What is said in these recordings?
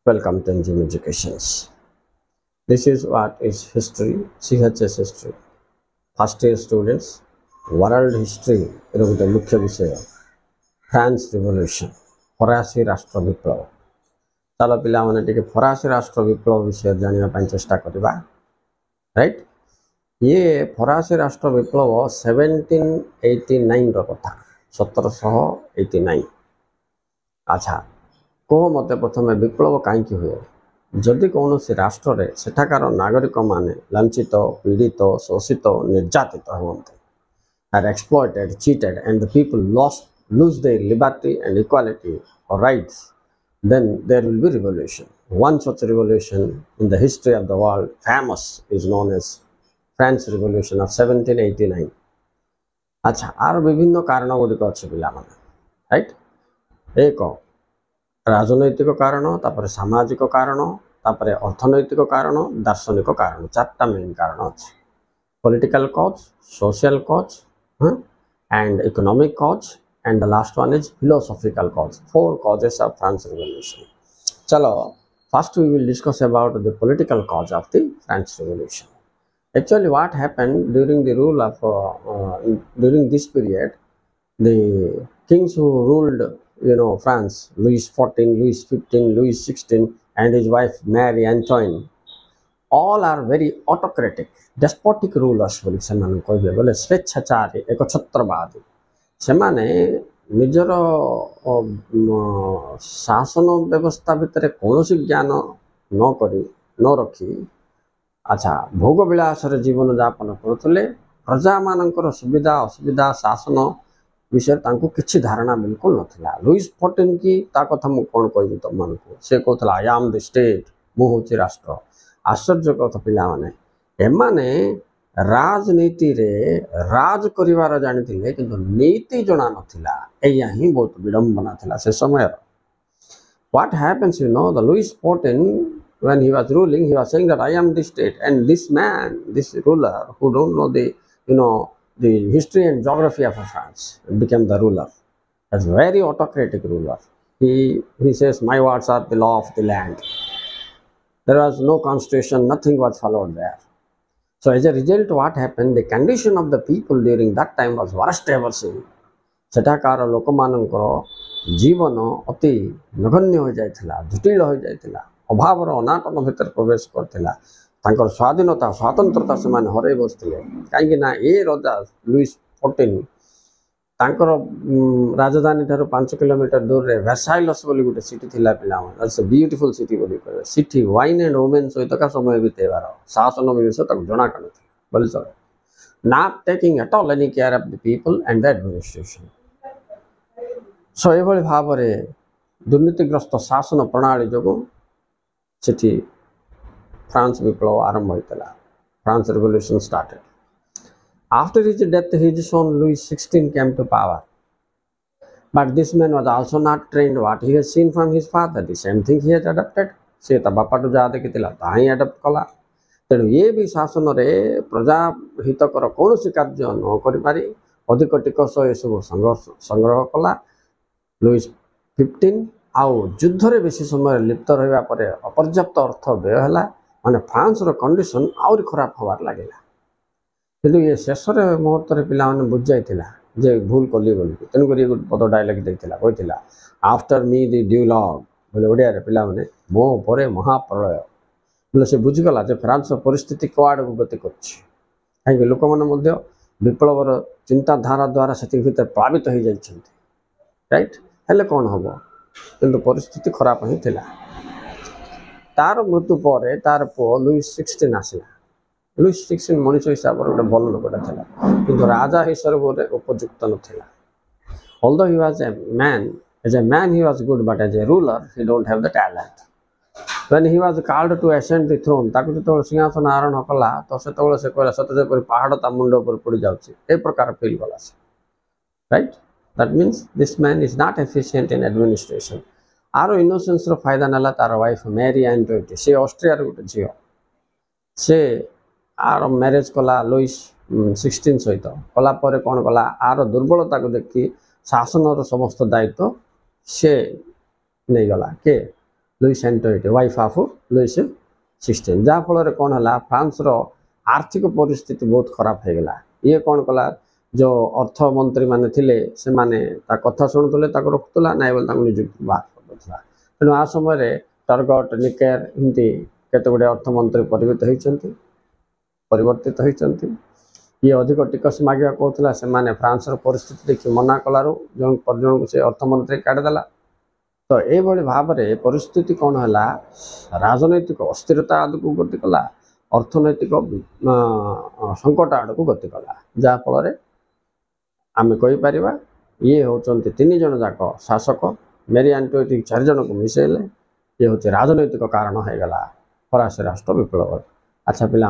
Welcome to Engine Educations. This is what is history, CHS history. First year students, world history ଏର ଗୋଟେ ମୁଖ୍ୟ ବିଷୟ France revolution ଫରାସୀ ରାଷ୍ଟ୍ର ବିପ୍ଳବ। ଚାଲ ପିଲାମାନେ ଟିକେ ଫରାସୀ ରାଷ୍ଟ୍ର ବିପ୍ଳବ ବିଷୟରେ ଜାଣିବା ପାଇଁ ଚେଷ୍ଟା କରିବା। ରାଇଟ୍, ଇଏ ଫରାସୀ ରାଷ୍ଟ୍ର ବିପ୍ଳବ 1789 କଥା, 1789। ଆଚ୍ଛା, କୁହ ମୋତେ ପ୍ରଥମେ ବିପ୍ଳବ କାହିଁକି ହୁଏ? ଯଦି କୌଣସି ରାଷ୍ଟ୍ରରେ ସେଠାକାର ନାଗରିକମାନେ ଲାଞ୍ଛିତ, ପୀଡ଼ିତ, ଶୋଷିତ, ନିର୍ଯାତିତ ହୁଅନ୍ତି, are exploited, cheated, and the people lose their liberty and equality or rights, then there will be revolution. One such revolution in the history of the world, famous, is known as France Revolution of 1789. ଆଚ୍ଛା, ଆର ବିଭିନ୍ନ କାରଣ ଗୁଡ଼ିକ ଅଛି ପିଲାମାନେ। Right, ଏକ ରାଜନୈତିକ କାରଣ, ତାପରେ ସାମାଜିକ କାରଣ, ତାପରେ ଅର୍ଥନୈତିକ କାରଣ, ଦାର୍ଶନିକ କାରଣ, ଚାରିଟା ମେନ୍ କାରଣ ଅଛି। Political cause, social cause, and economic cause, and the last one is philosophical cause. Four causes of France Revolution. Chalo, first we will discuss about the political cause of the France Revolution. Actually, what happened during the rule of during this period, the kings who ruled France, Louis XIV, Louis XV, Louis XVI, and his wife Mary Antoine, all are very autocratic, despotic rulers ବୋଲି ସେମାନେ କହିବେ। ବୋଲେ ସ୍ୱେଚ୍ଛାଚାରୀ, ଏକଛତ୍ରବାଦୀ। ସେମାନେ ନିଜର ଶାସନ ବ୍ୟବସ୍ଥା ଭିତରେ କୌଣସି ଜ୍ଞାନ ନ ରଖି ଆଚ୍ଛା ଭୋଗ ବିଳାସରେ ଜୀବନ ଯାପନ କରୁଥିଲେ। ପ୍ରଜାମାନଙ୍କର ସୁବିଧା ଅସୁବିଧା, ଶାସନ ବିଷୟରେ ତାଙ୍କୁ କିଛି ଧାରଣା ବିଲକୁଲ ନଥିଲା। ଲୁଇସ୍ XIV କି ତା କଥା ମୁଁ କ'ଣ କହିବି ତମମାନଙ୍କୁ, ସେ କହୁଥିଲା ଆଇ ଆମ୍ ଦି ଷ୍ଟେଟ୍, ମୁଁ ହେଉଛି ରାଷ୍ଟ୍ର। ଆଶ୍ଚର୍ଯ୍ୟ କଥା ପିଲାମାନେ, ଏମାନେ ରାଜନୀତିରେ ରାଜ କରିବାର ଜାଣିଥିଲେ, କିନ୍ତୁ ନୀତି ଜଣା ନଥିଲା। ଏଇଆ ହିଁ ବହୁତ ବିଡ଼ମ୍ବନା ଥିଲା ସେ ସମୟର। What happens, the Louis XIV, when he was ruling, he was saying that I am the state, and this man, this ruler who don't know the history and geography of France, became the ruler. As a very autocratic ruler. He says, my words are the law of the land. There was no constitution, nothing was followed there. So as a result, what happened, the condition of the people during that time was worst ever seen. ସେଠାକାର ଲୋକମାନଙ୍କର ଜୀବନ ଅତି ନଗଣ୍ୟ ହୋଇଯାଇଥିଲା, ଜଟିଳ ହୋଇଯାଇଥିଲା, ଅଭାବର ଅନାଟନ ଭିତରେ ପ୍ରବେଶ କରିଥିଲା। ତାଙ୍କର ସ୍ୱାଧୀନତା, ସ୍ୱାତନ୍ତ୍ରତା ସେମାନେ ହରାଇ ବସିଥିଲେ। କାହିଁକି ନା ଏ ରଜା ଲୁଇସ୍ XIV ତାଙ୍କର ରାଜଧାନୀ ଠାରୁ 5 କିଲୋମିଟର ଦୂରରେ ଭେର୍ସାଇଲସ୍ ବୋଲି ଗୋଟେ ସିଟି ଥିଲା ପିଲାମାନେ। ସେ ବିୟୁଟିଫୁଲ ସିଟି ବୋଲି କହିବେ। ସିଟି ୱାଇନ୍ ଆଣ୍ଡ ଓମେନ୍ ସହିତ ସମୟ ବିତେଇବାର ଶାସନ ବିଷୟ ତାକୁ ଜଣା କାଢୁଥିଲା ବୋଲି ଚଳେ। Not taking at all any care of the people and the administration. So ଏଭଳି ଭାବରେ ଦୁର୍ନୀତିଗ୍ରସ୍ତ ଶାସନ ପ୍ରଣାଳୀ ଯୋଗୁଁ ସେଠି ଫ୍ରାନ୍ସ ବିପ୍ଳବ ଆରମ୍ଭ ହୋଇଥିଲା। France Revolution started. After his death, his son Louis XVI came to power. But this man was also not trained what he has seen from his father. The same thing he has adopted. ସେ ତା ବାପାଠୁ ଯାହା ଦେଖିଥିଲା ତାହା ହିଁ adapt କଲା। ତେଣୁ ଇଏ ବି ଶାସନରେ ପ୍ରଜା ହିତକର କୌଣସି କାର୍ଯ୍ୟ ନ କରିପାରି ଅଧିକ ଟିକସ ଏସବୁ ସଂଗ୍ରହ କଲା। ଲୁଇସ୍ XV ଆଉ ଯୁଦ୍ଧରେ ବେଶୀ ସମୟ ଲିପ୍ତ ରହିବା ପରେ ଅପର୍ଯ୍ୟାପ୍ତ ଅର୍ଥ ବ୍ୟୟ ହେଲା। ମାନେ ଫ୍ରାନ୍ସର କଣ୍ଡିସନ୍ ଆହୁରି ଖରାପ ହେବାର ଲାଗିଲା। କିନ୍ତୁ ଇଏ ଶେଷରେ ମୁହୂର୍ତ୍ତରେ ପିଲାମାନେ ବୁଝିଯାଇଥିଲା ଯେ ଭୁଲ କଲି ବୋଲିକି। ତେଣୁକରି ଗୋଟେ ପଦ ଡାଇଲଗ ଦେଇଥିଲା, କହିଥିଲା ଆଫ୍ଟର ମି ଦି ଡ୍ୟୁଲଗ୍, ବୋଲେ ଓଡ଼ିଆରେ ପିଲାମାନେ ମୋ ପରେ ମହାପ୍ରଳୟ। ବୋଲେ ସେ ବୁଝିଗଲା ଯେ ଫ୍ରାନ୍ସର ପରିସ୍ଥିତି କୁଆଡ଼କୁ ଗତି କରୁଛି। କାହିଁକି ଲୋକମାନେ ମଧ୍ୟ ବିପ୍ଳବର ଚିନ୍ତାଧାରା ଦ୍ୱାରା ସେତିକି ଭିତରେ ପ୍ଲାବିତ ହୋଇଯାଇଛନ୍ତି। ରାଇଟ୍, ହେଲେ କ'ଣ ହେବ, କିନ୍ତୁ ପରିସ୍ଥିତି ଖରାପ ହିଁ ଥିଲା। ତାର ମୃତ୍ୟୁ ପରେ ତାର ପୁଅ ଲୁଇସ୍ XVI ଆସିଲା। ଲୁଇସ୍ XVI ମଣିଷ ହିସାବରେ ଗୋଟେ ଭଲ ଲୋକଟା ଥିଲା, କିନ୍ତୁ ରାଜା ହିସାବରେ ଉପଯୁକ୍ତ ନଥିଲା। Although he was a man, as a man he was good, but as a ruler he don't have the talent. When he was called to ascend the throne, ତାକୁ ଯେତେବେଳେ ସିଂହାସନ ଆରୋହଣ କଲା ତ ସେତେବେଳେ ସେ କହିଲା ସତେ ଯେପରି ପାହାଡ଼ ତା ମୁଣ୍ଡ ଉପରେ ପଡ଼ିଯାଉଛି, ଏ ପ୍ରକାର ଫିଲ୍ କଲା ସେ। Right, that means this man is not efficient in administration. ଆର ଇନୋସେନ୍ସର ଫାଇଦା ନେଲା ତାର ୱାଇଫ୍ ମ୍ୟାରି ଆଣ୍ଟୋଇନେଟ୍। ସେ ଅଷ୍ଟ୍ରିଆର ଗୋଟେ ଝିଅ। ସେ ଆର ମ୍ୟାରେଜ୍ କଲା ଲୁଇସ୍ XVI ସହିତ। କଲା ପରେ କ'ଣ କଲା, ଆର ଦୁର୍ବଳତାକୁ ଦେଖି ଶାସନର ସମସ୍ତ ଦାୟିତ୍ୱ ସେ ନେଇଗଲା। କିଏ? लुइस एंटोइट वाइफ ऑफ लुइस 16 जहाँफल कौन है फ्रांस रो आर्थिक परिस्थिति बहुत खराब हो गला ये कौन कला जो अर्थमंत्री माने थिले से माने ता कथा शुणुले रखुला ना बोले नियुक्ति बाहर करदुला तेणु आ समय टर्गट निकेर एमती केते गुडे अर्थमंत्री परिवर्तित होती ये अधिक टिकस मागिया कहूला से माने फ्रांस रो परिस्थिति देखि मना कलारू जन जन से अर्थमंत्री काटिदेला तो ये भाव में परिस्थिति कौन है राजनैतिक अस्थिरता आड़ को गति कला अर्थनैतिक संकट आड़ को गति कला जहाँफल आम कहीपर ये होती तीन जन जाक शासक मेरी एंटोइट 4 जन को मिसेले ये हूँ राजनैतिक कारण होगला फरासी राष्ट्र विप्लव। अच्छा पिला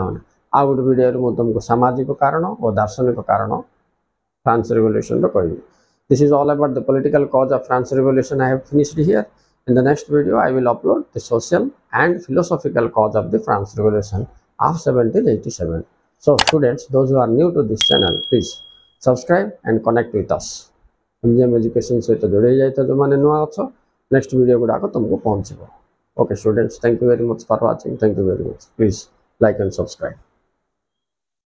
आ गोटे वीडियो में तुमको सामाजिक कारण और दार्शनिक कारण फ्रांस रिवोल्यूशन कहि This is all about the political cause of France Revolution. I have finished here. In the next video, I will upload the social and philosophical cause of the France Revolution of 1787. So, students, those who are new to this channel, please subscribe and connect with us. MGM Education सहित जोड़े जाए तो जो मैंने नुआ अच्छो next video गुड़ाक तुमको पहुँचो. Okay, students, thank you very much for watching. Thank you very much. Please like and subscribe.